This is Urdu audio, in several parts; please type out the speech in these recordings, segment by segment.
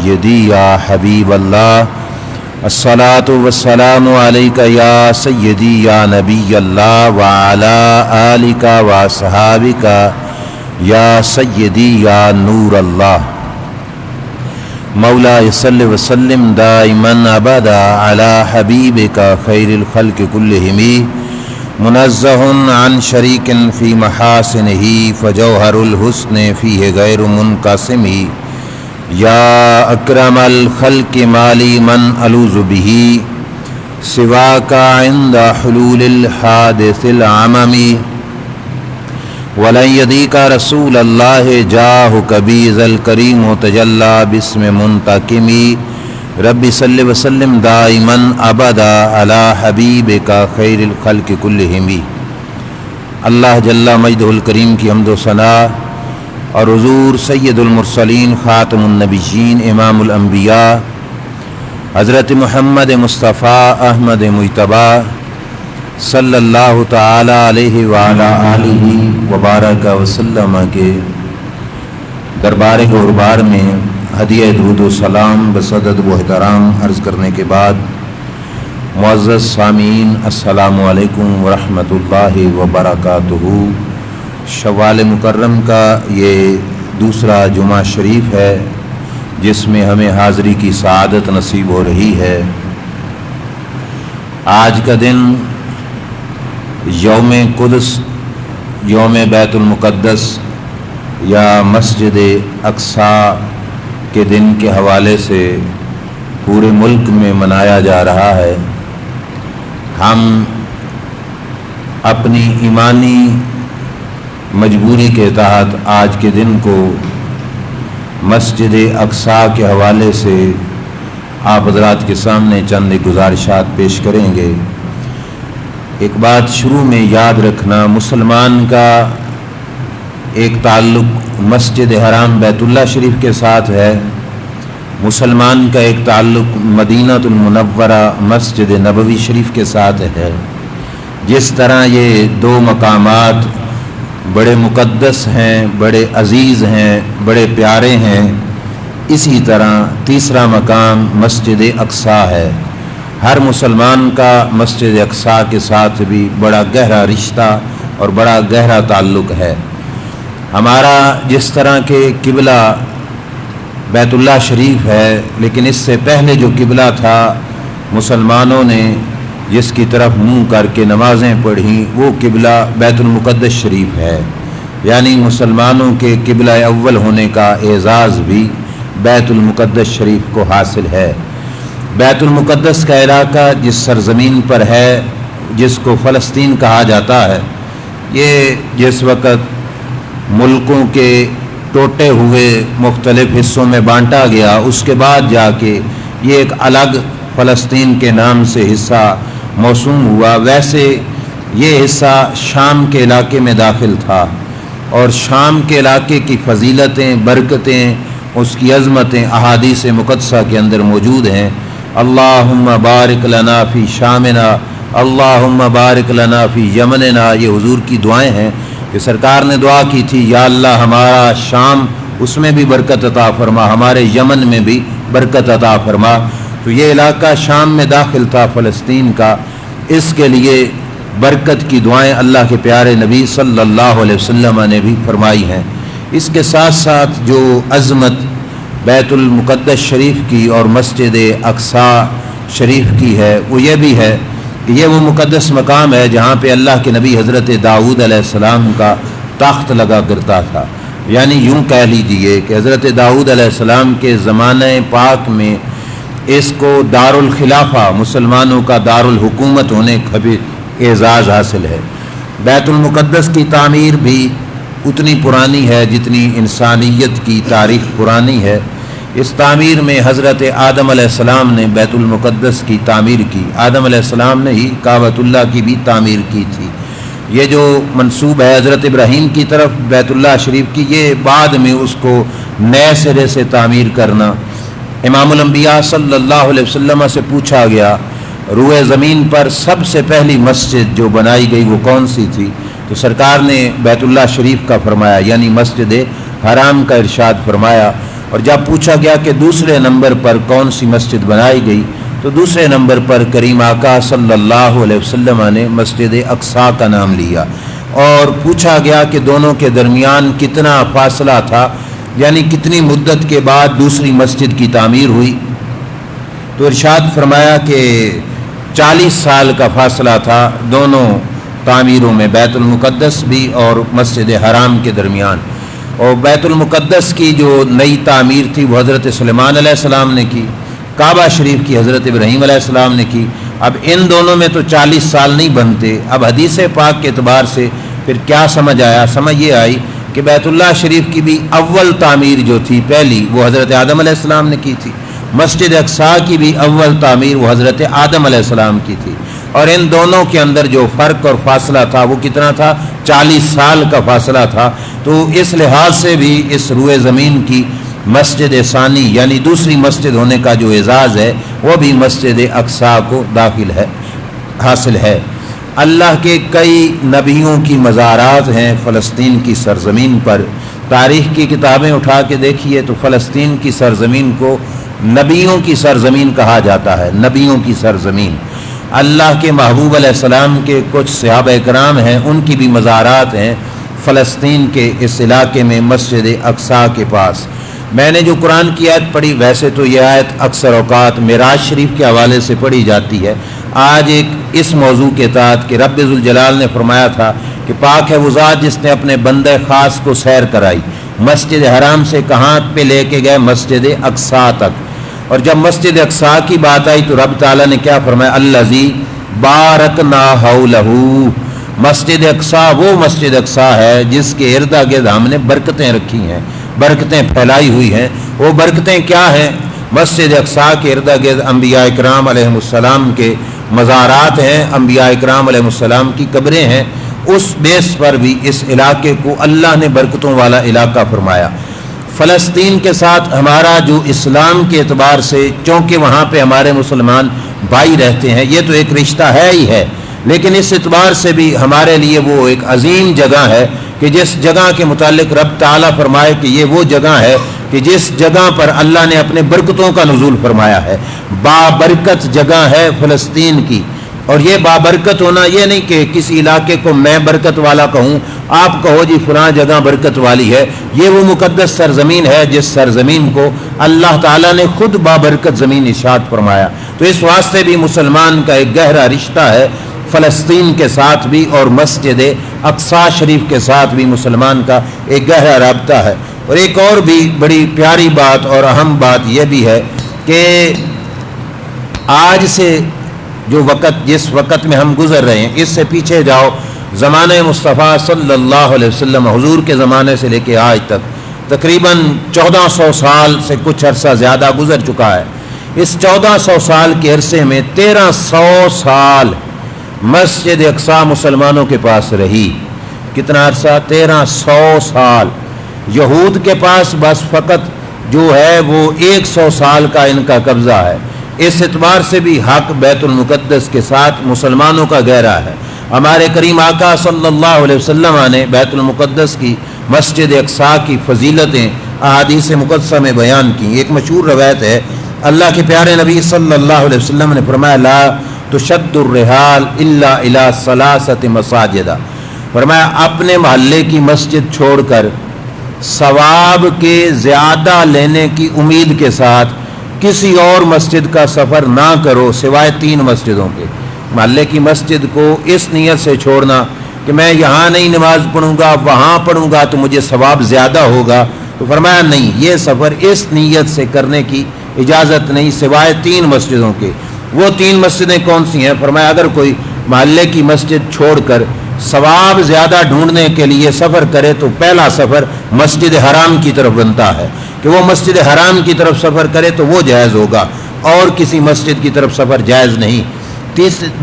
سیدی یا حبیب اللہ، الصلاۃ والسلام علیک یا سیدی یا نبی اللہ وعلی آلک واصحابک یا سیدی یا نور اللہ۔ مولا صلی وسلم دائما ابدا علی حبیبک خیر الخلق کلہم، منزہ عن شریک فی محاسنہ فجوہر الحسن فیہ غیر منقسم، یا اکرم الخلق مالی من الوذ بہ سواک عند حلول الحادث العمم، ولن یدیک رسول اللہ جاہک بی ذا الکریم تجلی باسم منتقم، رب صلی وسلم دائما ابدا علی حبیبک خیر الخلق کلہم۔ اللہ جل مجدہ الکریم کی حمد و ثنا اور حضور سید المرسلین خاتم النبیین امام الانبیاء حضرت محمد مصطفیٰ احمد مجتبیٰ صلی اللہ تعالی علیہ وعلی آلہ وبارک وسلم کے دربار غربار میں ہدیہ درود و سلام بصدد و احترام عرض کرنے کے بعد، معزز سامعین السلام علیکم ورحمۃ اللہ وبرکاتہ۔ شوال مکرم کا یہ دوسرا جمعہ شریف ہے جس میں ہمیں حاضری کی سعادت نصیب ہو رہی ہے۔ آج کا دن یوم قدس، یوم بیت المقدس یا مسجد اقصیٰ کے دن کے حوالے سے پورے ملک میں منایا جا رہا ہے۔ ہم اپنی ایمانی مجبوری کے تحت آج کے دن کو مسجد اقصیٰ کے حوالے سے آپ حضرات کے سامنے چند گزارشات پیش کریں گے۔ ایک بات شروع میں یاد رکھنا، مسلمان کا ایک تعلق مسجد حرام بیت اللہ شریف کے ساتھ ہے، مسلمان کا ایک تعلق مدینہ المنورہ مسجد نبوی شریف کے ساتھ ہے۔ جس طرح یہ دو مقامات بڑے مقدس ہیں، بڑے عزیز ہیں، بڑے پیارے ہیں، اسی طرح تیسرا مقام مسجد اقصیٰ ہے۔ ہر مسلمان کا مسجد اقصیٰ کے ساتھ بھی بڑا گہرا رشتہ اور بڑا گہرا تعلق ہے۔ ہمارا جس طرح کے قبلہ بیت اللہ شریف ہے، لیکن اس سے پہلے جو قبلہ تھا مسلمانوں نے جس کی طرف منہ کر کے نمازیں پڑھیں، وہ قبلہ بیت المقدس شریف ہے۔ یعنی مسلمانوں کے قبلہ اول ہونے کا اعزاز بھی بیت المقدس شریف کو حاصل ہے۔ بیت المقدس کا علاقہ جس سرزمین پر ہے، جس کو فلسطین کہا جاتا ہے، یہ جس وقت ملکوں کے ٹوٹے ہوئے مختلف حصوں میں بانٹا گیا، اس کے بعد جا کے یہ ایک الگ فلسطین کے نام سے حصہ موسوم ہوا۔ ویسے یہ حصہ شام کے علاقے میں داخل تھا، اور شام کے علاقے کی فضیلتیں، برکتیں، اس کی عظمتیں احادیث مقدسہ کے اندر موجود ہیں۔ اللہم بارک لنا فی شامنا، اللہم بارک لنا فی یمننا، یہ حضور کی دعائیں ہیں کہ سرکار نے دعا کی تھی، یا اللہ ہمارا شام اس میں بھی برکت عطا فرما، ہمارے یمن میں بھی برکت عطا فرما۔ تو یہ علاقہ شام میں داخل تھا فلسطین کا، اس کے لیے برکت کی دعائیں اللہ کے پیارے نبی صلی اللہ علیہ وسلم نے بھی فرمائی ہیں۔ اس کے ساتھ ساتھ جو عظمت بیت المقدس شریف کی اور مسجد اقصیٰ شریف کی ہے، وہ یہ بھی ہے کہ یہ وہ مقدس مقام ہے جہاں پہ اللہ کے نبی حضرت داؤد علیہ السلام کا تخت لگا کرتا تھا۔ یعنی یوں کہہ لیجیے کہ حضرت داؤد علیہ السلام کے زمانہ پاک میں اس کو دار الخلافہ، مسلمانوں کا دار الحکومت ہونے کا بھی اعزاز حاصل ہے۔ بیت المقدس کی تعمیر بھی اتنی پرانی ہے جتنی انسانیت کی تاریخ پرانی ہے۔ اس تعمیر میں حضرت آدم علیہ السلام نے بیت المقدس کی تعمیر کی، آدم علیہ السلام نے ہی کعبۃ اللہ کی بھی تعمیر کی تھی۔ یہ جو منسوب ہے حضرت ابراہیم کی طرف بیت اللہ شریف کی، یہ بعد میں اس کو نئے سرے سے تعمیر کرنا۔ امام الانبیاء صلی اللہ علیہ وسلم سے پوچھا گیا روئے زمین پر سب سے پہلی مسجد جو بنائی گئی وہ کون سی تھی؟ تو سرکار نے بیت اللہ شریف کا فرمایا، یعنی مسجد حرام کا ارشاد فرمایا۔ اور جب پوچھا گیا کہ دوسرے نمبر پر کون سی مسجد بنائی گئی تو دوسرے نمبر پر کریم آقا صلی اللہ علیہ وسلم نے مسجد اقصیٰ کا نام لیا، اور پوچھا گیا کہ دونوں کے درمیان کتنا فاصلہ تھا، یعنی کتنی مدت کے بعد دوسری مسجد کی تعمیر ہوئی، تو ارشاد فرمایا کہ 40 سال کا فاصلہ تھا دونوں تعمیروں میں، بیت المقدس بھی اور مسجد حرام کے درمیان۔ اور بیت المقدس کی جو نئی تعمیر تھی وہ حضرت سلیمان علیہ السلام نے کی، کعبہ شریف کی حضرت ابراہیم علیہ السلام نے کی۔ اب ان دونوں میں تو 40 سال نہیں بنتے۔ اب حدیث پاک کے اعتبار سے پھر کیا سمجھ آیا؟ سمجھ یہ آئی کہ بیت اللہ شریف کی بھی اول تعمیر جو تھی پہلی وہ حضرت آدم علیہ السلام نے کی تھی، مسجد اقصیٰ کی بھی اول تعمیر وہ حضرت آدم علیہ السلام کی تھی، اور ان دونوں کے اندر جو فرق اور فاصلہ تھا وہ کتنا تھا؟ 40 سال کا فاصلہ تھا۔ تو اس لحاظ سے بھی اس روئے زمین کی مسجد ثانی یعنی دوسری مسجد ہونے کا جو اعزاز ہے وہ بھی مسجد اقصیٰ کو داخل ہے، حاصل ہے۔ اللہ کے کئی نبیوں کی مزارات ہیں فلسطین کی سرزمین پر۔ تاریخ کی کتابیں اٹھا کے دیکھیے تو فلسطین کی سرزمین کو نبیوں کی سرزمین کہا جاتا ہے، نبیوں کی سرزمین۔ اللہ کے محبوب علیہ السلام کے کچھ صحابہ کرام ہیں، ان کی بھی مزارات ہیں فلسطین کے اس علاقے میں مسجد اقصیٰ کے پاس۔ میں نے جو قرآن کی آیت پڑھی، ویسے تو یہ آیت اکثر اوقات معراج شریف کے حوالے سے پڑھی جاتی ہے، آج ایک اس موضوع کے تحت کہ رب ذوالجلال نے فرمایا تھا کہ پاک ہے وہ ذات جس نے اپنے بندہ خاص کو سیر کرائی، مسجد حرام سے کہاں پہ لے کے گئے؟ مسجد اقصیٰ تک۔ اور جب مسجد اقصیٰ کی بات آئی تو رب تعالیٰ نے کیا فرمایا؟ الذی بارکنا حولہ، مسجد اقصیٰ وہ مسجد اقصیٰ ہے جس کے ارد گرد ہم نے برکتیں رکھی ہیں، برکتیں پھیلائی ہوئی ہیں۔ وہ برکتیں کیا ہیں؟ مسجد اقصیٰ کے ارد گرد انبیاء اکرام علیہ السلام کے مزارات ہیں، انبیاء اکرام علیہ السلام کی قبریں ہیں۔ اس بیس پر بھی اس علاقے کو اللہ نے برکتوں والا علاقہ فرمایا۔ فلسطین کے ساتھ ہمارا جو اسلام کے اعتبار سے، چونکہ وہاں پہ ہمارے مسلمان بھائی رہتے ہیں، یہ تو ایک رشتہ ہے ہی ہے، لیکن اس اعتبار سے بھی ہمارے لیے وہ ایک عظیم جگہ ہے کہ جس جگہ کے متعلق رب تعالیٰ فرمائے کہ یہ وہ جگہ ہے کہ جس جگہ پر اللہ نے اپنے برکتوں کا نزول فرمایا ہے۔ بابرکت جگہ ہے فلسطین کی، اور یہ بابرکت ہونا یہ نہیں کہ کسی علاقے کو میں برکت والا کہوں، آپ کہو جی فلاں جگہ برکت والی ہے۔ یہ وہ مقدس سرزمین ہے جس سرزمین کو اللہ تعالیٰ نے خود بابرکت زمین ارشاد فرمایا۔ تو اس واسطے بھی مسلمان کا ایک گہرا رشتہ ہے فلسطین کے ساتھ بھی، اور مسجد اقصیٰ شریف کے ساتھ بھی مسلمان کا ایک گہرا رابطہ ہے۔ اور ایک اور بھی بڑی پیاری بات اور اہم بات یہ بھی ہے کہ آج سے جو وقت، جس وقت میں ہم گزر رہے ہیں، اس سے پیچھے جاؤ، زمانہ مصطفیٰ صلی اللہ علیہ وسلم حضور کے زمانے سے لے کے آج تک تقریباً 1400 سال سے کچھ عرصہ زیادہ گزر چکا ہے۔ اس 1400 سال کے عرصے میں 1300 سال مسجد اقصیٰ مسلمانوں کے پاس رہی۔ کتنا عرصہ؟ 1300 سال۔ یہود کے پاس بس فقط جو ہے وہ 100 سال کا ان کا قبضہ ہے۔ اس اعتبار سے بھی حق بیت المقدس کے ساتھ مسلمانوں کا گہرا ہے۔ ہمارے کریم آقا صلی اللہ علیہ وسلم نے بیت المقدس کی مسجد اقصیٰ کی فضیلتیں احادیث مقدسہ میں بیان کی۔ ایک مشہور روایت ہے، اللہ کے پیارے نبی صلی اللہ علیہ وسلم نے فرمایا لا تشد الرحال الا الی ثلاثۃ مساجد، فرمایا اپنے محلے کی مسجد چھوڑ کر ثواب کے زیادہ لینے کی امید کے ساتھ کسی اور مسجد کا سفر نہ کرو سوائے 3 مسجدوں کے۔ محلے کی مسجد کو اس نیت سے چھوڑنا کہ میں یہاں نہیں نماز پڑھوں گا، وہاں پڑھوں گا تو مجھے ثواب زیادہ ہوگا، تو فرمایا نہیں، یہ سفر اس نیت سے کرنے کی اجازت نہیں سوائے 3 مسجدوں کے۔ وہ 3 مسجدیں کون سی ہیں؟ فرمایا اگر کوئی محلے کی مسجد چھوڑ کر ثواب زیادہ ڈھونڈنے کے لیے سفر کرے تو پہلا سفر مسجد حرام کی طرف بنتا ہے کہ وہ مسجد حرام کی طرف سفر کرے تو وہ جائز ہوگا، اور کسی مسجد کی طرف سفر جائز نہیں۔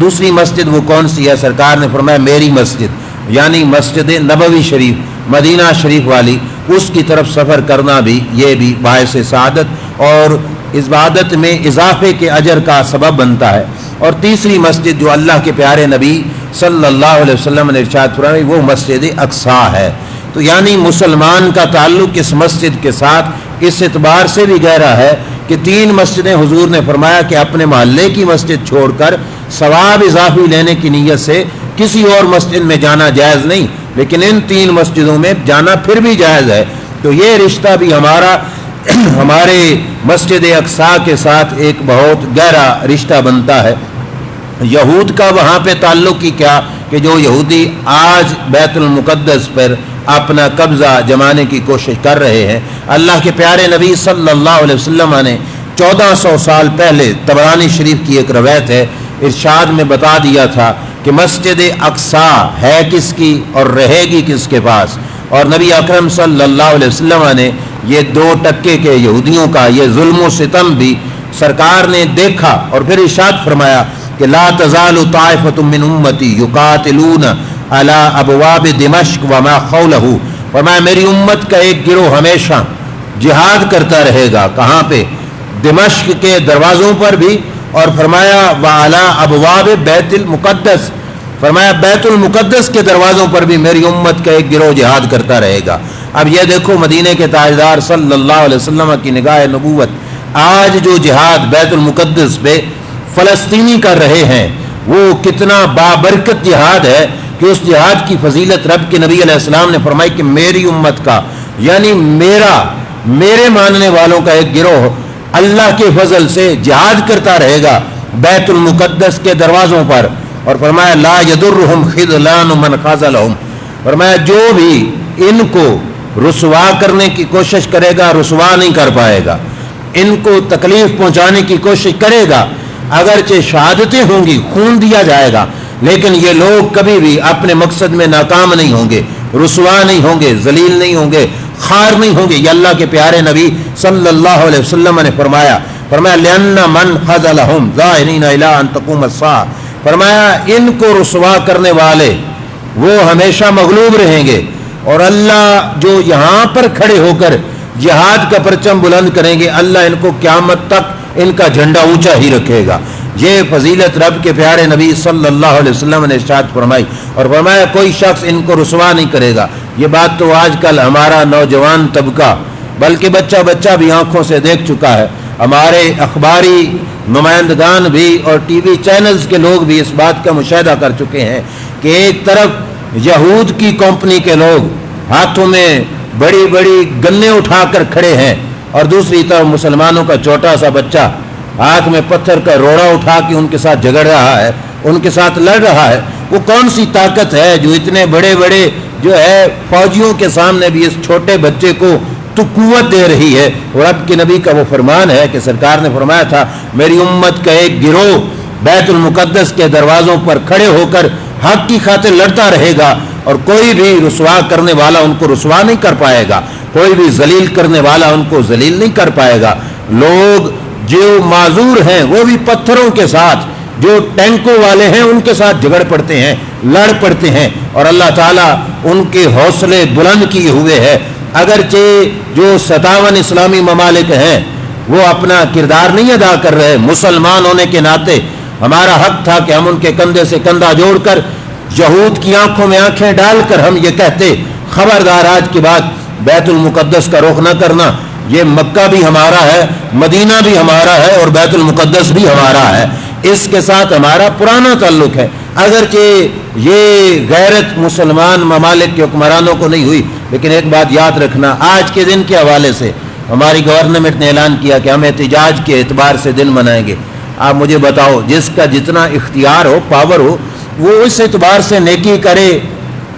دوسری مسجد وہ کون سی ہے؟ سرکار نے فرمایا میری مسجد، یعنی مسجد نبوی شریف مدینہ شریف والی، اس کی طرف سفر کرنا بھی یہ بھی باعث سعادت اور اس عبادت میں اضافے کے اجر کا سبب بنتا ہے۔ اور تیسری مسجد جو اللہ کے پیارے نبی صلی اللہ علیہ وسلم نے ارشاد فرمائی وہ مسجد اقصیٰ ہے، تو یعنی مسلمان کا تعلق اس مسجد کے ساتھ اس اعتبار سے بھی گہرا ہے کہ 3 مسجدیں حضور نے فرمایا کہ اپنے محلے کی مسجد چھوڑ کر ثواب اضافی لینے کی نیت سے کسی اور مسجد میں جانا جائز نہیں، لیکن ان 3 مسجدوں میں جانا پھر بھی جائز ہے۔ تو یہ رشتہ بھی ہمارے مسجد اقصیٰ کے ساتھ ایک بہت گہرا رشتہ بنتا ہے۔ یہود کا وہاں پہ تعلق ہی کیا کہ جو یہودی آج بیت المقدس پر اپنا قبضہ جمانے کی کوشش کر رہے ہیں۔ اللہ کے پیارے نبی صلی اللہ علیہ وسلم نے 1400 سال پہلے طبرانی شریف کی ایک روایت ہے، ارشاد میں بتا دیا تھا کہ مسجد اقصیٰ ہے کس کی اور رہے گی کس کے پاس، اور نبی اکرم صلی اللہ علیہ وسلم نے یہ 2 ٹکے کے یہودیوں کا یہ ظلم و ستم بھی سرکار نے دیکھا اور پھر ارشاد فرمایا کہ لا تزال طائفۃ من امتی یقاتلون علی ابواب دمشق وما حولہ، فرمایا میری امت کا ایک گروہ ہمیشہ جہاد کرتا رہے گا، کہاں پہ؟ دمشق کے دروازوں پر بھی، اور فرمایا وعلی ابواب بیت المقدس، فرمایا بیت المقدس کے دروازوں پر بھی میری امت کا ایک گروہ جہاد کرتا رہے گا۔ اب یہ دیکھو مدینے کے تاجدار صلی اللہ علیہ وسلم کی نگاہ نبوت آج جو جہاد بیت المقدس پہ فلسطینی کر رہے ہیں وہ کتنا بابرکت جہاد ہے کہ اس جہاد کی فضیلت رب کے نبی علیہ السلام نے فرمائی کہ میری امت کا یعنی میرے ماننے والوں کا ایک گروہ اللہ کے فضل سے جہاد کرتا رہے گا بیت المقدس کے دروازوں پر، اور فرمایا لا یضرهم خذلان من خذلهم، فرمایا جو بھی ان کو رسوا کرنے کی کوشش کرے گا رسوا نہیں کر پائے گا، ان کو تکلیف پہنچانے کی کوشش کرے گا اگرچہ شہادتیں ہوں گی، خون دیا جائے گا، لیکن یہ لوگ کبھی بھی اپنے مقصد میں ناکام نہیں ہوں گے، رسوا نہیں ہوں گے، ذلیل نہیں ہوں گے، خار نہیں ہوں گے۔ یہ اللہ کے پیارے نبی صلی اللہ علیہ وسلم نے فرمایا لأن من خذلهم ظاہرین الی ان تقوم الساعہ، فرمایا ان کو رسوا کرنے والے وہ ہمیشہ مغلوب رہیں گے، اور اللہ جو یہاں پر کھڑے ہو کر جہاد کا پرچم بلند کریں گے اللہ ان کو قیامت تک ان کا جھنڈا اونچا ہی رکھے گا۔ یہ فضیلت رب کے پیارے نبی صلی اللہ علیہ وسلم نے ارشاد فرمائی، اور فرمایا کوئی شخص ان کو رسوا نہیں کرے گا۔ یہ بات تو آج کل ہمارا نوجوان طبقہ بلکہ بچہ بھی آنکھوں سے دیکھ چکا ہے، ہمارے اخباری نمائندگان بھی اور ٹی وی چینلز کے لوگ بھی اس بات کا مشاہدہ کر چکے ہیں کہ ایک طرف یہود کی کمپنی کے لوگ ہاتھوں میں بڑی بڑی گنیں اٹھا کر کھڑے ہیں، اور دوسری طرف مسلمانوں کا چھوٹا سا بچہ ہاتھ میں پتھر کا روڑا اٹھا کے ان کے ساتھ جھگڑ رہا ہے، ان کے ساتھ لڑ رہا ہے۔ وہ کون سی طاقت ہے جو اتنے بڑے بڑے جو ہے فوجیوں کے سامنے بھی اس چھوٹے بچے کو تو قوت دے رہی ہے؟ اور رب کے نبی کا وہ فرمان ہے کہ سرکار نے فرمایا تھا میری امت کا ایک گروہ بیت المقدس کے دروازوں پر کھڑے ہو کر حق کی خاطر لڑتا رہے گا، اور کوئی بھی رسوا کرنے والا ان کو رسوا نہیں کر پائے گا، کوئی بھی ذلیل کرنے والا ان کو ذلیل نہیں کر پائے گا۔ لوگ جو معذور ہیں وہ بھی پتھروں کے ساتھ، جو ٹینکوں والے ہیں ان کے ساتھ جھگڑ پڑتے ہیں، لڑ پڑتے ہیں، اور اللہ تعالیٰ ان کے حوصلے بلند کیے ہوئے ہے۔ اگرچہ جو 57 اسلامی ممالک ہیں وہ اپنا کردار نہیں ادا کر رہے، مسلمان ہونے کے ناطے ہمارا حق تھا کہ ہم ان کے کندھے سے کندھا جوڑ کر یہود کی آنکھوں میں آنکھیں ڈال کر ہم یہ کہتے خبردار آج کے بعد بیت المقدس کا رخ نہ کرنا، یہ مکہ بھی ہمارا ہے، مدینہ بھی ہمارا ہے، اور بیت المقدس بھی ہمارا ہے، اس کے ساتھ ہمارا پرانا تعلق ہے۔ اگرچہ یہ غیرت مسلمان ممالک کے حکمرانوں کو نہیں ہوئی، لیکن ایک بات یاد رکھنا، آج کے دن کے حوالے سے ہماری گورنمنٹ نے اعلان کیا کہ ہم احتجاج کے اعتبار سے دن منائیں گے۔ آپ مجھے بتاؤ، جس کا جتنا اختیار ہو، پاور ہو، وہ اس اعتبار سے نیکی کرے۔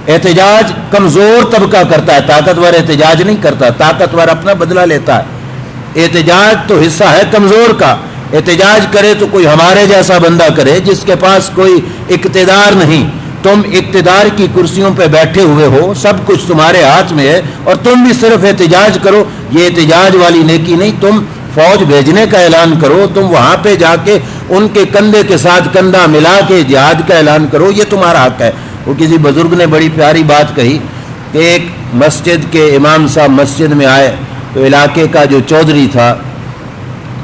احتجاج کمزور طبقہ کرتا ہے، طاقتور احتجاج نہیں کرتا، طاقتور اپنا بدلہ لیتا ہے۔ احتجاج تو حصہ ہے کمزور کا، احتجاج کرے تو کوئی ہمارے جیسا بندہ کرے جس کے پاس کوئی اقتدار نہیں۔ تم اقتدار کی کرسیوں پہ بیٹھے ہوئے ہو، سب کچھ تمہارے ہاتھ میں ہے، اور تم بھی صرف احتجاج کرو، یہ احتجاج والی نیکی نہیں۔ تم فوج بھیجنے کا اعلان کرو، تم وہاں پہ جا کے ان کے کندھے کے ساتھ کندھا ملا کے جہاد کا اعلان کرو، یہ تمہارا حق ہے۔ وہ کسی بزرگ نے بڑی پیاری بات کہی کہ ایک مسجد کے امام صاحب مسجد میں آئے تو علاقے کا جو چودھری تھا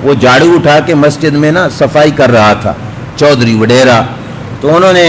وہ جھاڑو اٹھا کے مسجد میں نا صفائی کر رہا تھا، چودھری وڈیرا، تو انہوں نے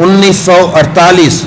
1948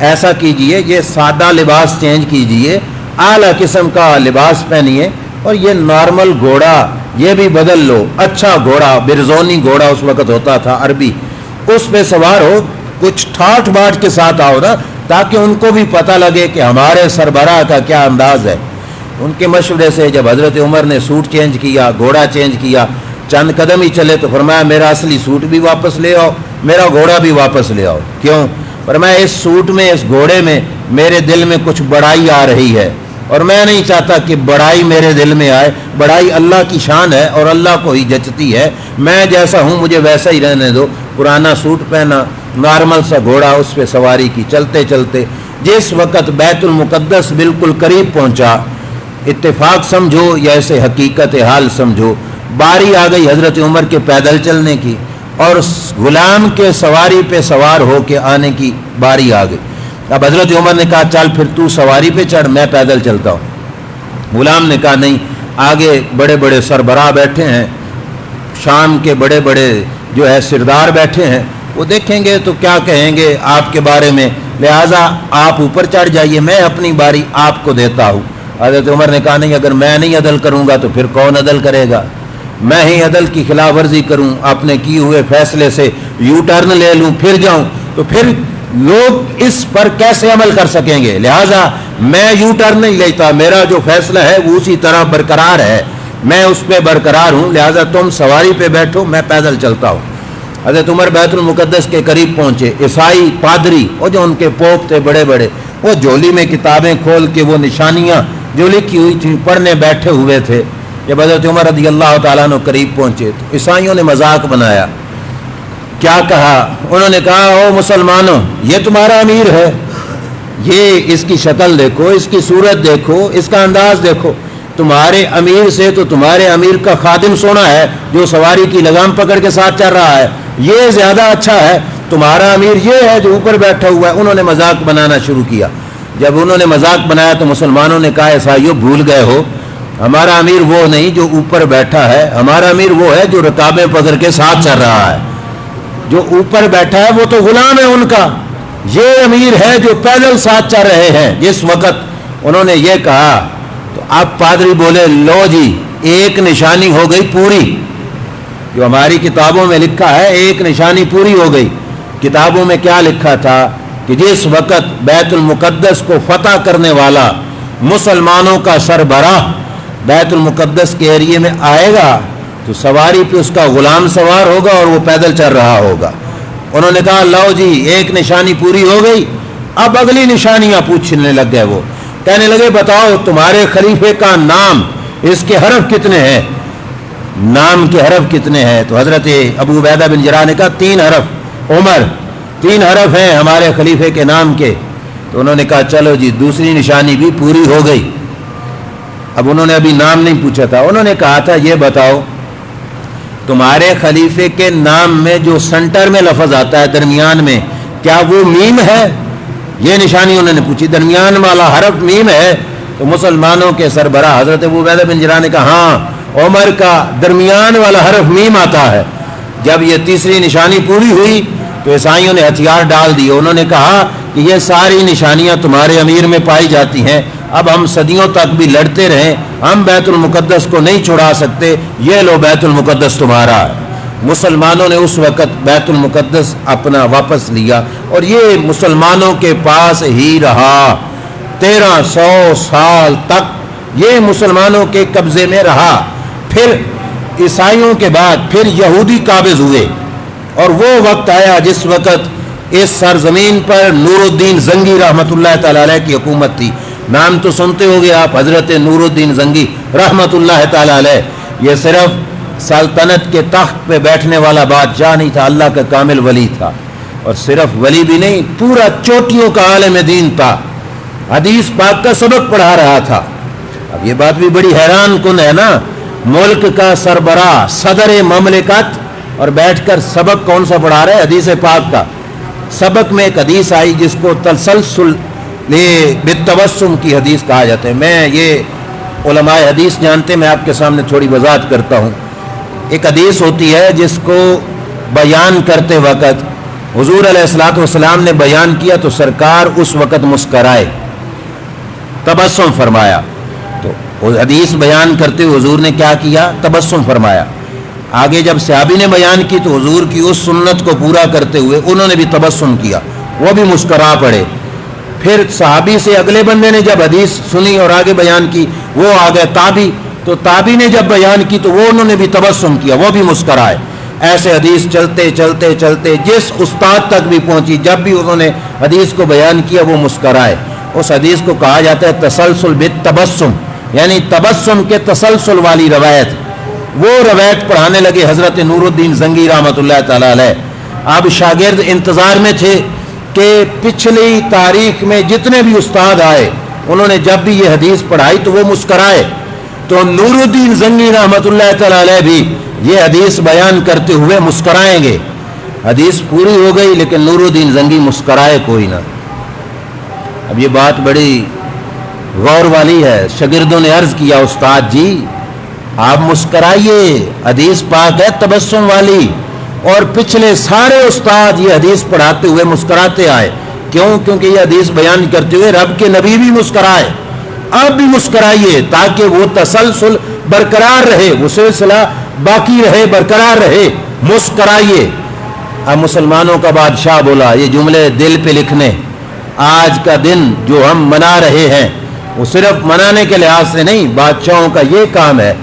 ایسا کیجئے یہ سادہ لباس چینج کیجئے, اعلیٰ قسم کا لباس پہنیے, اور یہ نارمل گھوڑا یہ بھی بدل لو, اچھا گھوڑا, برزونی گھوڑا اس وقت ہوتا تھا عربی, اس پہ سوار ہو, کچھ ٹھاٹ باٹ کے ساتھ آؤ نا, تاکہ ان کو بھی پتہ لگے کہ ہمارے سربراہ کا کیا انداز ہے. ان کے مشورے سے جب حضرت عمر نے سوٹ چینج کیا, گھوڑا چینج کیا, چند قدم ہی چلے تو فرمایا میرا اصلی سوٹ بھی واپس لے آؤ, میرا گھوڑا بھی واپس لے آؤ. کیوں؟ فرمایا اس سوٹ میں, اس گھوڑے میں میرے دل میں کچھ بڑائی آ رہی ہے, اور میں نہیں چاہتا کہ بڑائی میرے دل میں آئے. بڑائی اللہ کی شان ہے اور اللہ کو ہی جچتی ہے, میں جیسا ہوں مجھے ویسا ہی رہنے دو. پرانا سوٹ پہنا, نارمل سا گھوڑا, اس پہ سواری کی, چلتے چلتے جس وقت بیت المقدس بالکل قریب پہنچا, اتفاق سمجھو یا ایسے حقیقت حال سمجھو, باری آ گئی حضرت عمر کے پیدل چلنے کی, اور غلام کے سواری پہ سوار ہو کے آنے کی باری آ گئی. اب حضرت عمر نے کہا چل پھر تو سواری پہ چڑھ, میں پیدل چلتا ہوں. غلام نے کہا نہیں, آگے بڑے بڑے سربراہ بیٹھے ہیں, شام کے بڑے بڑے جو ہے سردار بیٹھے ہیں, وہ دیکھیں گے تو کیا کہیں گے آپ کے بارے میں, لہٰذا آپ اوپر چڑھ جائیے, میں اپنی باری آپ کو دیتا ہوں. حضرت عمر نے کہا نہیں, اگر میں نہیں عدل کروں گا تو پھر کون عدل کرے گا, میں ہی عدل کی خلاف ورزی کروں, اپنے کیے ہوئے فیصلے سے یو ٹرن لے لوں پھر جاؤں, تو پھر لوگ اس پر کیسے عمل کر سکیں گے. لہٰذا میں یو ٹرن نہیں لیتا, میرا جو فیصلہ ہے وہ اسی طرح برقرار ہے, میں اس پہ برقرار ہوں, لہٰذا تم سواری پہ بیٹھو, میں پیدل چلتا ہوں. حضرت عمر بیت المقدس کے قریب پہنچے. عیسائی پادری اور جو ان کے پوپ تھے بڑے بڑے, وہ جولی میں کتابیں کھول کے وہ نشانیاں جو لکھی ہوئی تھیں پڑھنے بیٹھے ہوئے تھے. جب حضرت عمر رضی اللہ تعالیٰ عنہ قریب پہنچے تو عیسائیوں نے مذاق بنایا. کیا کہا؟ انہوں نے کہا او مسلمانوں, یہ تمہارا امیر ہے, یہ اس کی شکل دیکھو, اس کی صورت دیکھو, اس کا انداز دیکھو. تمہارے امیر سے تو تمہارے امیر کا خادم سونا ہے جو سواری کی لگام پکڑ کے ساتھ چل رہا ہے, یہ زیادہ اچھا ہے. تمہارا امیر یہ ہے جو اوپر بیٹھا ہوا ہے. انہوں نے مذاق بنانا شروع کیا. جب انہوں نے مذاق بنایا تو مسلمانوں نے کہا عیسائیوں بھول گئے ہو, ہمارا امیر وہ نہیں جو اوپر بیٹھا ہے, ہمارا امیر وہ ہے جو رکابیں پکڑ کے ساتھ چل رہا ہے. جو اوپر بیٹھا ہے وہ تو غلام ہے ان کا, یہ امیر ہے جو پیدل ساتھ چل رہے ہیں. جس وقت انہوں نے یہ کہا تو اب پادری بولے لو جی ایک نشانی ہو گئی پوری, جو ہماری کتابوں میں لکھا ہے ایک نشانی پوری ہو گئی. کتابوں میں کیا لکھا تھا کہ جس وقت بیت المقدس کو فتح کرنے والا مسلمانوں کا سربراہ بیت المقدس کے ایریے میں آئے گا تو سواری پہ اس کا غلام سوار ہوگا اور وہ پیدل چل رہا ہوگا. انہوں نے کہا لو جی ایک نشانی پوری ہو گئی, اب اگلی نشانیاں پوچھنے لگ گئے. وہ کہنے لگے بتاؤ تمہارے خلیفے کا نام, اس کے حرف کتنے ہیں, نام کے حرف کتنے ہیں؟ تو حضرت ابو عبیدہ بن جراح نے کہا 3 حرف. عمر 3 حرف ہیں ہمارے خلیفے کے نام کے. تو انہوں نے کہا چلو جی دوسری نشانی بھی پوری ہو گئی. اب انہوں نے ابھی نام نہیں پوچھا تھا, انہوں نے کہا تھا یہ بتاؤ تمہارے خلیفے کے نام میں جو سنٹر میں لفظ آتا ہے درمیان میں, کیا وہ میم ہے؟ یہ نشانی انہوں نے پوچھی, درمیان والا حرف میم ہے؟ تو مسلمانوں کے سربراہ حضرت ابو عبیدہ بن جراح نے کہا ہاں عمر کا درمیان والا حرف میم آتا ہے. جب یہ تیسری نشانی پوری ہوئی تو عیسائیوں نے ہتھیار ڈال دیے. انہوں نے کہا کہ یہ ساری نشانیاں تمہارے امیر میں پائی جاتی ہیں, اب ہم صدیوں تک بھی لڑتے رہیں, ہم بیت المقدس کو نہیں چھڑا سکتے, یہ لو بیت المقدس تمہارا ہے. مسلمانوں نے اس وقت بیت المقدس اپنا واپس لیا اور یہ مسلمانوں کے پاس ہی رہا. 1300 سال تک یہ مسلمانوں کے قبضے میں رہا. پھر عیسائیوں کے بعد پھر یہودی قابض ہوئے, اور وہ وقت آیا جس وقت اس سرزمین پر نور الدین زنگی رحمۃ اللہ تعالی علیہ کی حکومت تھی. نام تو سنتے ہو گے آپ, حضرت نور الدین زنگی رحمۃ اللہ تعالی علیہ. یہ صرف سلطنت کے تخت پہ بیٹھنے والا بادشاہ نہیں تھا, اللہ کا کامل ولی تھا. اور صرف ولی بھی نہیں, پورا چوٹیوں کا عالم دین تھا, حدیث پاک کا سبق پڑھا رہا تھا. اب یہ بات بھی بڑی حیران کن ہے نا, ملک کا سربراہ صدر مملکت اور بیٹھ کر سبق کون سا پڑھا رہے؟ حدیث پاک کا. سبق میں ایک حدیث آئی جس کو تسلسل بالتوسم کی حدیث کہا جاتا ہے. میں یہ علماء حدیث جانتے, میں آپ کے سامنے تھوڑی وضاحت کرتا ہوں. ایک حدیث ہوتی ہے جس کو بیان کرتے وقت حضور علیہ الصلوۃ والسلام نے بیان کیا تو سرکار اس وقت مسکرائے، تبسم فرمایا. تو حدیث بیان کرتے ہوئے حضور نے کیا کیا؟ تبسم فرمایا. آگے جب صحابی نے بیان کی تو حضور کی اس سنت کو پورا کرتے ہوئے انہوں نے بھی تبسم کیا، وہ بھی مسکرا پڑے. پھر صحابی سے اگلے بندے نے جب حدیث سنی اور آگے بیان کی، وہ آ گئے تابی، تو تابی نے جب بیان کی تو وہ انہوں نے بھی تبسم کیا، وہ بھی مسکرائے. ایسے حدیث چلتے چلتے چلتے جس استاد تک بھی پہنچی، جب بھی انہوں نے حدیث کو بیان کیا وہ مسکرائے. اس حدیث کو کہا جاتا ہے تسلسل بالتبسم، یعنی تبسم کے تسلسل والی روایت. وہ روایت پڑھانے لگے حضرت نور الدین زنگی رحمۃ اللہ تعالی علیہ. اب شاگرد انتظار میں تھے کہ پچھلی تاریخ میں جتنے بھی استاد آئے انہوں نے جب بھی یہ حدیث پڑھائی تو وہ مسکرائے، تو نور الدین زنگی رحمۃ اللہ تعالی علیہ بھی یہ حدیث بیان کرتے ہوئے مسکرائیں گے. حدیث پوری ہو گئی لیکن نور الدین زنگی مسکرائے کوئی نہ. اب یہ بات بڑی غور والی ہے. شاگردوں نے عرض کیا استاد جی آپ مسکرائیے، حدیث پاک ہے تبسم والی، اور پچھلے سارے استاد یہ حدیث پڑھاتے ہوئے مسکراتے آئے. کیوں؟ کیونکہ یہ حدیث بیان کرتے ہوئے رب کے نبی بھی مسکرائے. آپ بھی مسکرائیے تاکہ وہ تسلسل برقرار رہے، وہ سلسلہ باقی رہے، برقرار رہے. مسکرائیے. اب مسلمانوں کا بادشاہ بولا یہ جملے دل پہ لکھنے. آج کا دن جو ہم منا رہے ہیں وہ صرف منانے کے لحاظ سے نہیں، بادشاہوں کا یہ کام ہے.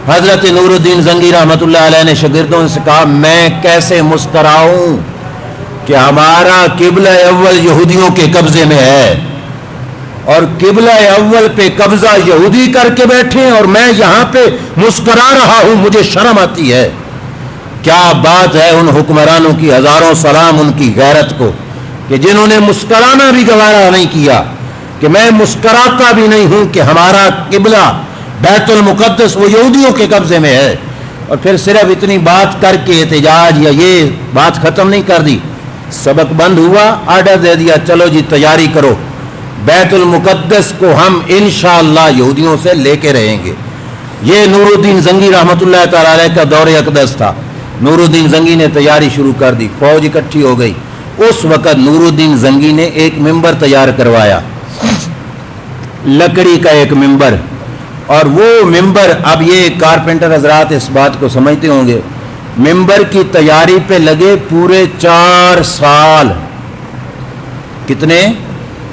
حضرت نور الدین زنگی رحمۃ اللہ علیہ نے شاگردوں سے کہا میں کیسے مسکراؤں کہ ہمارا قبلہ اول یہودیوں کے قبضے میں ہے، اور قبلہ اول پہ قبضہ یہودی کر کے بیٹھے اور میں یہاں پہ مسکرا رہا ہوں، مجھے شرم آتی ہے. کیا بات ہے ان حکمرانوں کی، ہزاروں سلام ان کی غیرت کو کہ جنہوں نے مسکرانا بھی گوارا نہیں کیا، کہ میں مسکراتا بھی نہیں ہوں کہ ہمارا قبلہ بیت المقدس وہ یہودیوں کے قبضے میں ہے. اور پھر صرف اتنی بات کر کے احتجاج یا یہ بات ختم نہیں کر دی. سبق بند ہوا، آرڈر دے دیا چلو جی تیاری کرو، بیت المقدس کو ہم انشاءاللہ یہودیوں سے لے کے رہیں گے. یہ نور الدین زنگی رحمۃ اللہ تعالی علیہ کا دور اقدس تھا. نور الدین زنگی نے تیاری شروع کر دی، فوج اکٹھی ہو گئی. اس وقت نور الدین زنگی نے ایک ممبر تیار کروایا، لکڑی کا ایک ممبر. اور وہ ممبر، اب یہ کارپینٹر حضرات اس بات کو سمجھتے ہوں گے، ممبر کی تیاری پہ لگے پورے 4 سال. کتنے؟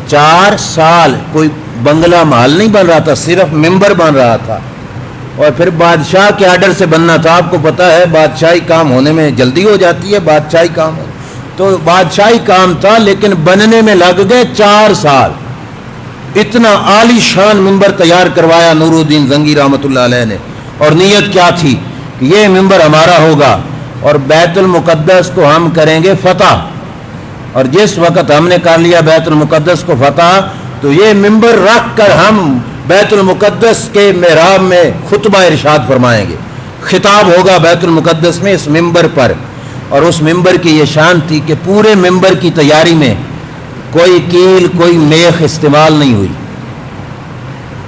4 سال. کوئی بنگلہ محل نہیں بن رہا تھا، صرف ممبر بن رہا تھا. اور پھر بادشاہ کے آرڈر سے بننا تھا. آپ کو پتا ہے بادشاہی کام ہونے میں جلدی ہو جاتی ہے، بادشاہی کام تو بادشاہی کام تھا لیکن بننے میں لگ گئے 4 سال. اتنا عالی شان ممبر تیار کروایا نور الدین زنگی رحمۃ اللہ علیہ نے. اور نیت کیا تھی کہ یہ ممبر ہمارا ہوگا اور بیت المقدس کو ہم کریں گے فتح. اور جس وقت ہم نے کر لیا بیت المقدس کو فتح تو یہ ممبر رکھ کر ہم بیت المقدس کے محراب میں خطبہ ارشاد فرمائیں گے. خطاب ہوگا بیت المقدس میں اس ممبر پر. اور اس ممبر کی یہ شان تھی کہ پورے ممبر کی تیاری میں کوئی کیل کوئی میخ استعمال نہیں ہوئی،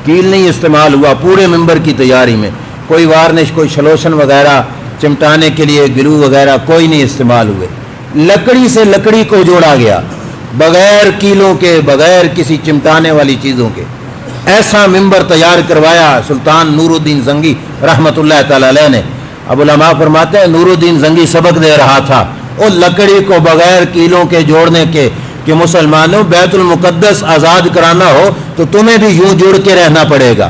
کیل نہیں استعمال ہوا پورے ممبر کی تیاری میں. کوئی وارنش، کوئی شلوشن وغیرہ چمٹانے کے لیے گلو وغیرہ کوئی نہیں استعمال ہوئے. لکڑی سے لکڑی کو جوڑا گیا بغیر کیلوں کے، بغیر کسی چمٹانے والی چیزوں کے. ایسا ممبر تیار کروایا سلطان نور الدین زنگی رحمۃ اللہ تعالی علیہ نے. اب علماء فرماتے ہیں نور الدین زنگی سبق دے رہا تھا اور لکڑی کو بغیر کیلوں کے جوڑنے کے کہ مسلمانوں بیت المقدس آزاد کرانا ہو تو تمہیں بھی یوں جوڑ کے رہنا پڑے گا.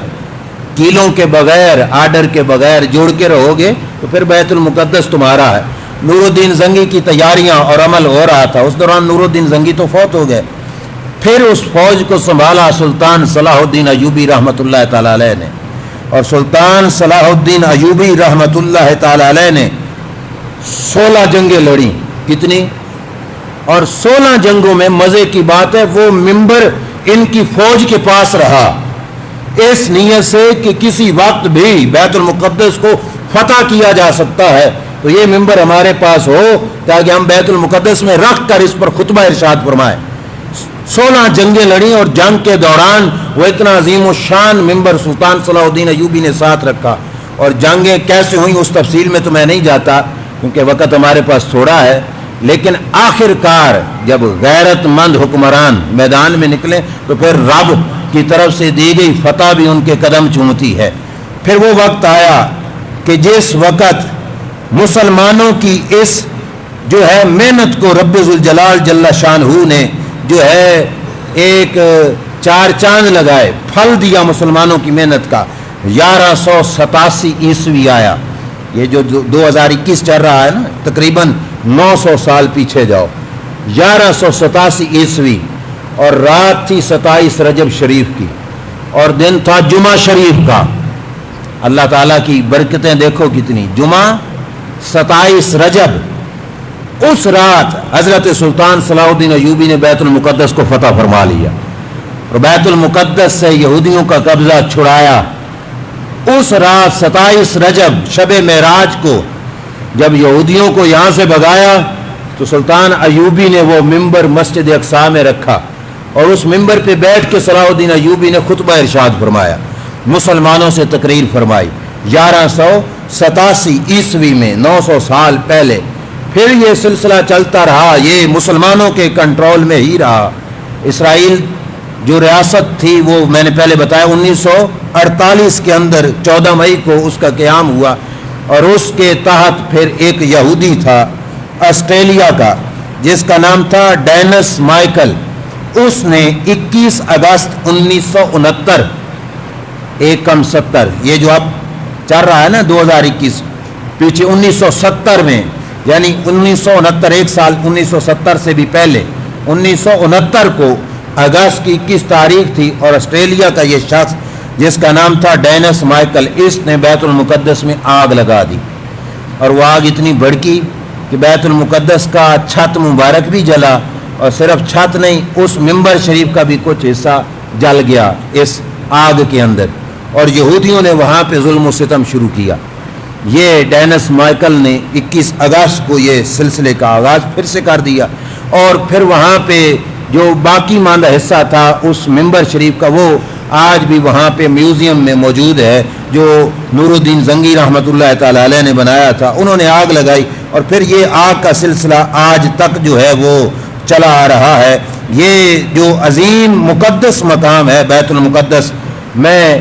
کیلوں کے بغیر، آرڈر کے بغیر جوڑ کے رہو گے تو پھر بیت المقدس تمہارا ہے. نور الدین زنگی کی تیاریاں اور عمل ہو رہا تھا. اس دوران نور الدین زنگی تو فوت ہو گئے. پھر اس فوج کو سنبھالا سلطان صلاح الدین ایوبی رحمۃ اللہ تعالی علیہ نے. اور سلطان صلاح الدین ایوبی رحمۃ اللہ تعالی علیہ نے 16 جنگیں لڑیں. کتنی؟ اور 16 جنگوں میں مزے کی بات ہے وہ ممبر ان کی فوج کے پاس رہا، اس نیت سے کہ کسی وقت بھی بیت المقدس کو فتح کیا جا سکتا ہے تو یہ ممبر ہمارے پاس ہو تاکہ ہم بیت المقدس میں رکھ کر اس پر خطبہ ارشاد فرمائیں. 16 جنگیں لڑیں اور جنگ کے دوران وہ اتنا عظیم الشان ممبر سلطان صلاح الدین ایوبی نے ساتھ رکھا. اور جنگیں کیسے ہوئیں اس تفصیل میں تو میں نہیں جاتا کیونکہ وقت ہمارے پاس تھوڑا ہے. لیکن آخر کار جب غیرت مند حکمران میدان میں نکلے تو پھر رب کی طرف سے دی گئی فتح بھی ان کے قدم چومتی ہے۔ پھر وہ وقت آیا کہ جس وقت مسلمانوں کی اس جو ہے محنت کو رب ذوالجلال جل شانہ نے جو ہے ایک چار چاند لگائے، پھل دیا مسلمانوں کی محنت کا۔ 1187 عیسوی آیا، یہ جو 2021 چل رہا ہے نا، تقریباً 900 سال پیچھے جاؤ۔ 1187 عیسوی اور رات تھی 27 رجب شریف کی اور دن تھا جمعہ شریف کا۔ اللہ تعالیٰ کی برکتیں دیکھو کتنی۔ جمعہ 27 رجب، اس رات حضرت سلطان صلاح الدین ایوبی نے بیت المقدس کو فتح فرما لیا اور بیت المقدس سے یہودیوں کا قبضہ چھڑایا۔ اس رات 27 رجب شب معراج کو جب یہودیوں کو یہاں سے بھگایا تو سلطان ایوبی نے وہ ممبر مسجد اقصی میں رکھا اور اس ممبر پہ بیٹھ کے صلاح الدین ایوبی نے خطبہ ارشاد فرمایا، مسلمانوں سے تقریر فرمائی۔ 1187 عیسوی میں 900 سال پہلے پھر یہ سلسلہ چلتا رہا، یہ مسلمانوں کے کنٹرول میں ہی رہا۔ اسرائیل جو ریاست تھی وہ میں نے پہلے بتایا 1948 کے اندر 14 مئی کو اس کا قیام ہوا اور اس کے تحت پھر ایک یہودی تھا آسٹریلیا کا جس کا نام تھا ڈینس مائیکل۔ اس نے 21 اگست 1969 ایک کم 70، یہ جو اب چل رہا ہے نا 2021، پیچھے 1970 میں، یعنی 1969 ایک سال 1970 سے بھی پہلے 1969 کو اگست کی 21 تاریخ تھی اور آسٹریلیا کا یہ شخص جس کا نام تھا ڈینس مائیکل، اس نے بیت المقدس میں آگ لگا دی اور وہ آگ اتنی بھڑکی کہ بیت المقدس کا چھت مبارک بھی جلا اور صرف چھت نہیں، اس ممبر شریف کا بھی کچھ حصہ جل گیا اس آگ کے اندر اور یہودیوں نے وہاں پہ ظلم و ستم شروع کیا۔ یہ ڈینس مائیکل نے 21 اگست کو یہ سلسلے کا آغاز پھر سے کر دیا اور پھر وہاں پہ جو باقی ماندہ حصہ تھا اس ممبر شریف کا وہ آج بھی وہاں پہ میوزیم میں موجود ہے جو نور الدین زنگی رحمۃ اللہ تعالی علیہ نے بنایا تھا۔ انہوں نے آگ لگائی اور پھر یہ آگ کا سلسلہ آج تک جو ہے وہ چلا آ رہا ہے۔ یہ جو عظیم مقدس مقام ہے بیت المقدس، میں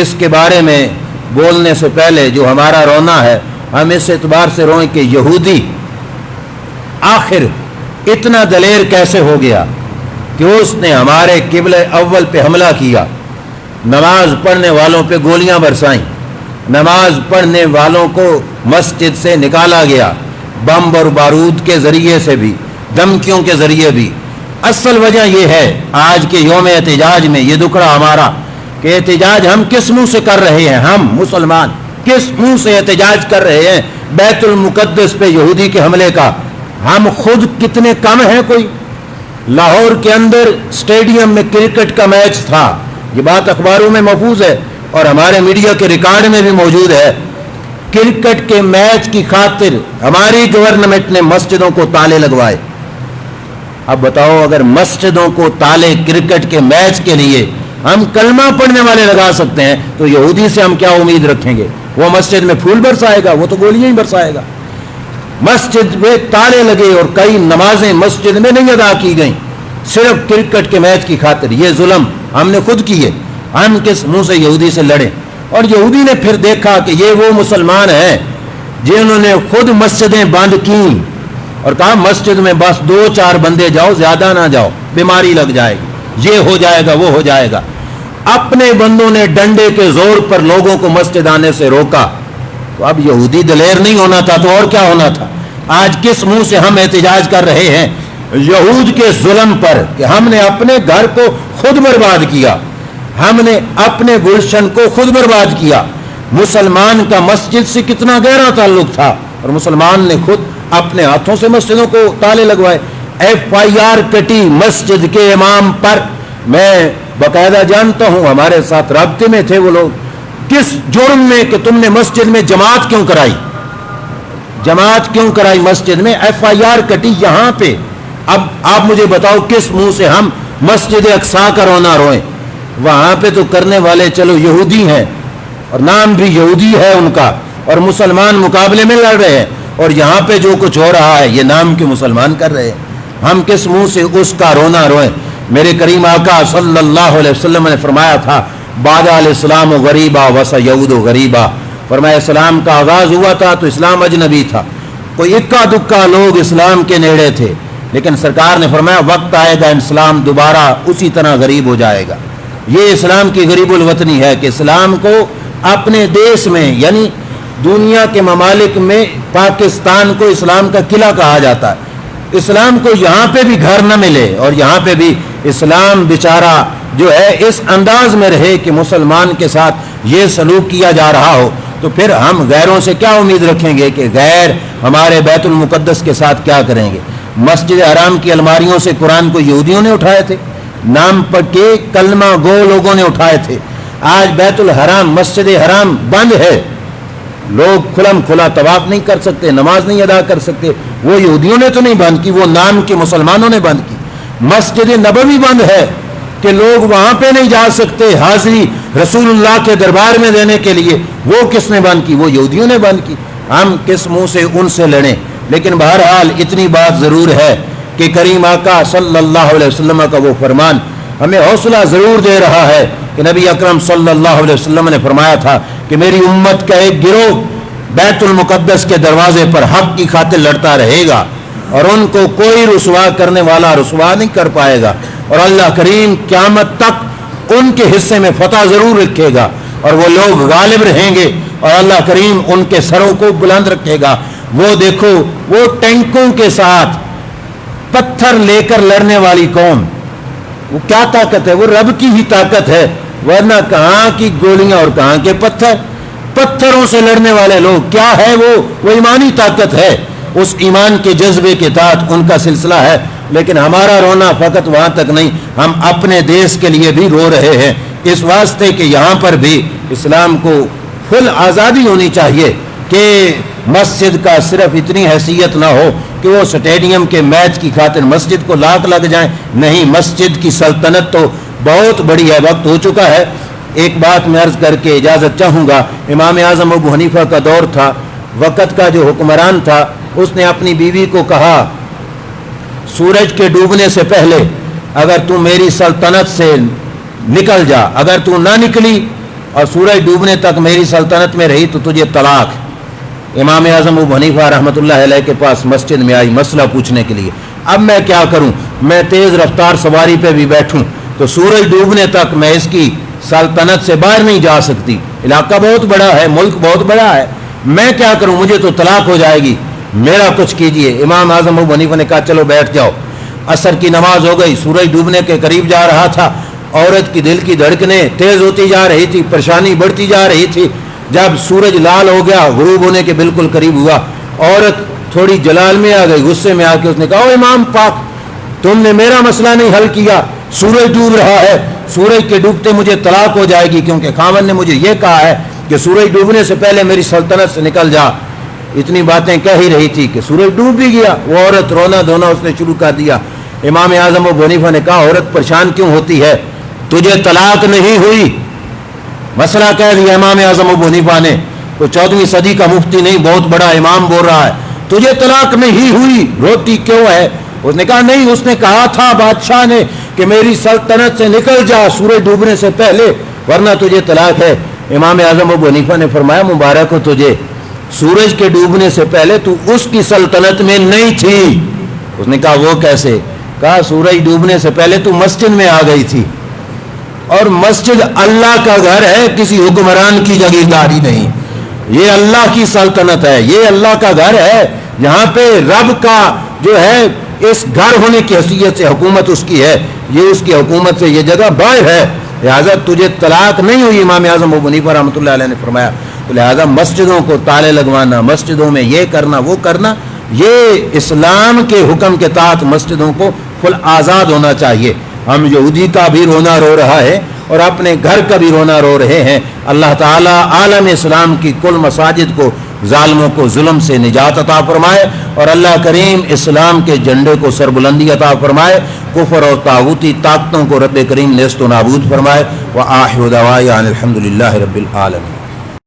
اس کے بارے میں بولنے سے پہلے جو ہمارا رونا ہے ہم اس اعتبار سے روئیں کہ یہودی آخر اتنا دلیر کیسے ہو گیا کہ اس نے ہمارے قبلہ اول پہ حملہ کیا، نماز پڑھنے والوں پہ گولیاں برسائیں، نماز پڑھنے والوں کو مسجد سے نکالا گیا، بم اور بارود کے ذریعے سے بھی، دھمکیوں کے ذریعے بھی۔ اصل وجہ یہ ہے آج کے یوم احتجاج میں یہ دکھڑا ہمارا کہ احتجاج ہم کس منہ سے کر رہے ہیں، ہم مسلمان کس منہ سے احتجاج کر رہے ہیں بیت المقدس پہ یہودی کے حملے کا؟ ہم خود کتنے کم ہیں؟ کوئی لاہور کے اندر اسٹیڈیم میں کرکٹ کا میچ تھا، یہ بات اخباروں میں محفوظ ہے اور ہمارے میڈیا کے ریکارڈ میں بھی موجود ہے۔ کرکٹ کے میچ کی خاطر ہماری گورنمنٹ نے مسجدوں کو تالے لگوائے۔ اب بتاؤ اگر مسجدوں کو تالے کرکٹ کے میچ کے لیے ہم کلمہ پڑھنے والے لگا سکتے ہیں تو یہودی سے ہم کیا امید رکھیں گے؟ وہ مسجد میں پھول برسائے گا؟ وہ تو گولیاں ہی برسائے گا۔ مسجد میں تالے لگے اور کئی نمازیں مسجد میں نہیں ادا کی گئیں صرف کرکٹ کے میچ کی خاطر۔ یہ ظلم ہم نے خود کیے، ہم کس منہ سے یہودی سے لڑیں؟ اور یہودی نے پھر دیکھا کہ یہ وہ مسلمان ہیں جنہوں نے خود مسجدیں بند کی اور کہا مسجد میں بس 2-4 بندے جاؤ، زیادہ نہ جاؤ، بیماری لگ جائے گی، یہ ہو جائے گا، وہ ہو جائے گا۔ اپنے بندوں نے ڈنڈے کے زور پر لوگوں کو مسجد آنے سے روکا۔ تو اب یہودی دلیر نہیں ہونا تھا تو اور کیا ہونا تھا؟ آج کس منہ سے ہم احتجاج کر رہے ہیں؟ یہود کے ظلم پر کہ ہم نے اپنے گھر کو خود برباد کیا، ہم نے اپنے گلشن کو خود برباد کیا۔ مسلمان کا مسجد سے کتنا گہرا تعلق تھا اور مسلمان نے خود اپنے ہاتھوں سے مسجدوں کو تالے لگوائے۔ FIR کٹی مسجد کے امام پر، میں باقاعدہ جانتا ہوں، ہمارے ساتھ رابطے میں تھے وہ لوگ۔ کس جرم میں کہ تم نے مسجد میں جماعت کیوں کرائی؟ جماعت کیوں کرائی مسجد میں؟ FIR کٹی یہاں پہ۔ اب آپ مجھے بتاؤ کس منہ سے ہم مسجد اقصی کا رونا روئیں؟ وہاں پہ تو کرنے والے چلو یہودی ہیں اور نام بھی یہودی ہے ان کا اور مسلمان مقابلے میں لڑ رہے ہیں، اور یہاں پہ جو کچھ ہو رہا ہے یہ نام کے مسلمان کر رہے ہیں، ہم کس منہ سے اس کا رونا روئیں؟ میرے کریم آقا صلی اللہ علیہ وسلم نے فرمایا تھا بادہ الاسلام غریبا وسیعود غریبا، فرمایا اسلام کا آغاز ہوا تھا تو اسلام اجنبی تھا، کوئی اکا دکا لوگ اسلام کے نیڑے تھے، لیکن سرکار نے فرمایا وقت آئے گا اسلام دوبارہ اسی طرح غریب ہو جائے گا۔ یہ اسلام کی غریب الوطنی ہے کہ اسلام کو اپنے دیش میں یعنی دنیا کے ممالک میں پاکستان کو اسلام کا قلعہ کہا جاتا ہے، اسلام کو یہاں پہ بھی گھر نہ ملے اور یہاں پہ بھی اسلام بیچارہ جو ہے اس انداز میں رہے کہ مسلمان کے ساتھ یہ سلوک کیا جا رہا ہو، تو پھر ہم غیروں سے کیا امید رکھیں گے کہ غیر ہمارے بیت المقدس کے ساتھ کیا کریں گے؟ مسجد حرام کی الماریوں سے قرآن کو یہودیوں نے اٹھائے تھے، نام پڑھ کے کلمہ گو لوگوں نے اٹھائے تھے۔ آج بیت الحرام مسجد حرام بند ہے، لوگ کھلم کھلا طواف نہیں کر سکتے، نماز نہیں ادا کر سکتے، وہ یہودیوں نے تو نہیں بند کی، وہ نام کے مسلمانوں نے بند کی۔ مسجد نبوی بند ہے کہ لوگ وہاں پہ نہیں جا سکتے حاضری رسول اللہ کے دربار میں دینے کے لیے، وہ کس نے بند کی؟ وہ یہودیوں نے بند کی۔ ہم کس منہ سے ان سے لڑیں؟ لیکن بہرحال اتنی بات ضرور ہے کہ کریم آقا صلی اللہ علیہ وسلم کا وہ فرمان ہمیں حوصلہ ضرور دے رہا ہے کہ نبی اکرم صلی اللہ علیہ وسلم نے فرمایا تھا کہ میری امت کا ایک گروہ بیت المقدس کے دروازے پر حق کی خاطر لڑتا رہے گا اور ان کو کوئی رسوا کرنے والا رسوا نہیں کر پائے گا، اور اللہ کریم قیامت تک ان کے حصے میں فتح ضرور رکھے گا اور وہ لوگ غالب رہیں گے اور اللہ کریم ان کے سروں کو بلند رکھے گا۔ وہ دیکھو وہ ٹینکوں کے ساتھ پتھر لے کر لڑنے والی قوم، وہ کیا طاقت ہے؟ وہ رب کی ہی طاقت ہے، ورنہ کہاں کی گولیاں اور کہاں کے پتھر، پتھروں سے لڑنے والے لوگ کیا ہے؟ وہ ایمانی طاقت ہے، اس ایمان کے جذبے کے تحت ان کا سلسلہ ہے۔ لیکن ہمارا رونا فقط وہاں تک نہیں، ہم اپنے دیش کے لیے بھی رو رہے ہیں اس واسطے کہ یہاں پر بھی اسلام کو فل آزادی ہونی چاہیے کہ مسجد کا صرف اتنی حیثیت نہ ہو کہ وہ سٹیڈیم کے میچ کی خاطر مسجد کو لاکھ لگ جائیں، نہیں، مسجد کی سلطنت تو بہت بڑی ہے۔ وقت ہو چکا ہے، ایک بات میں عرض کر کے اجازت چاہوں گا۔ امام اعظم ابو حنیفہ کا دور تھا، وقت کا جو حکمران تھا اس نے اپنی بیوی کو کہا سورج کے ڈوبنے سے پہلے اگر تو میری سلطنت سے نکل جا، اگر تو نہ نکلی اور سورج ڈوبنے تک میری سلطنت میں رہی تو تجھے طلاق۔ امام اعظم ابو حنیفہ رحمۃ اللہ علیہ کے پاس مسجد میں آئی مسئلہ پوچھنے کے لیے، اب میں کیا کروں؟ میں تیز رفتار سواری پہ بھی بیٹھوں تو سورج ڈوبنے تک میں اس کی سلطنت سے باہر نہیں جا سکتی، علاقہ بہت بڑا ہے، ملک بہت بڑا ہے، میں کیا کروں؟ مجھے تو طلاق ہو جائے گی، میرا کچھ کیجئے۔ امام اعظم ابو حنیفہ نے کہا چلو بیٹھ جاؤ۔ عصر کی نماز ہو گئی، سورج ڈوبنے کے قریب جا رہا تھا، عورت کی دل کی دھڑکنیں تیز ہوتی جا رہی تھی، پریشانی بڑھتی جا رہی تھی۔ جب سورج لال ہو گیا، غروب ہونے کے بالکل قریب ہوا، عورت تھوڑی جلال میں آ گئی، غصے میں آ کے اس نے کہا او امام پاک، تم نے میرا مسئلہ نہیں حل کیا، سورج ڈوب رہا ہے، سورج کے ڈوبتے مجھے طلاق ہو جائے گی کیونکہ خاوند نے مجھے یہ کہا ہے کہ سورج ڈوبنے سے پہلے میری سلطنت سے نکل جا۔ اتنی باتیں کہہ ہی رہی تھی کہ سورج ڈوب بھی گیا، وہ عورت رونا دھونا اس نے شروع کر دیا۔ امام اعظم ابو حنیفہ نے کہا عورت پریشان کیوں ہوتی ہے؟ تجھے طلاق نہیں ہوئی، مسئلہ کہہ دیا امام اعظم ابو حنیفہ نے، کوئی 14ویں صدی کا مفتی نہیں، بہت بڑا امام بول رہا ہے، تجھے طلاق نہیں ہوئی، روتی کیوں ہے؟ اس نے کہا نہیں، اس نے کہا تھا بادشاہ نے کہ میری سلطنت سے نکل جا سورج ڈوبنے سے پہلے ورنہ تجھے طلاق ہے۔ امام اعظم ابو حنیفہ نے فرمایا مبارک ہو تجھے، سورج کے ڈوبنے سے پہلے تو اس کی سلطنت میں نہیں تھی۔ اس نے کہا وہ کیسے؟ کہا سورج ڈوبنے سے پہلے تو مسجد میں آ گئی تھی، اور مسجد اللہ کا گھر ہے، کسی حکمران کی جاگیرداری نہیں، یہ اللہ کی سلطنت ہے، یہ اللہ کا گھر ہے، یہاں پہ رب کا جو ہے اس گھر ہونے کی حیثیت سے حکومت اس کی ہے، یہ اس کی حکومت سے یہ جگہ باہر ہے، لہٰذا تجھے طلاق نہیں ہوئی۔ امام اعظم ابو حنیفہ رحمۃ اللہ علیہ نے فرمایا تو لہٰذا مسجدوں کو تالے لگوانا، مسجدوں میں یہ کرنا وہ کرنا، یہ اسلام کے حکم کے تحت مسجدوں کو فل آزاد ہونا چاہیے۔ ہم یہودی کا بھی رونا رو رہا ہے اور اپنے گھر کا بھی رونا رو رہے ہیں۔ اللہ تعالیٰ عالم اسلام کی کل مساجد کو ظالموں کو ظلم سے نجات عطا فرمائے اور اللہ کریم اسلام کے جھنڈے کو سربلندی عطا فرمائے، کفر اور طاغوتی طاقتوں کو رب کریم نیست و نابود فرمائے۔ وآخر دعوانا الحمد للہ رب العالمین۔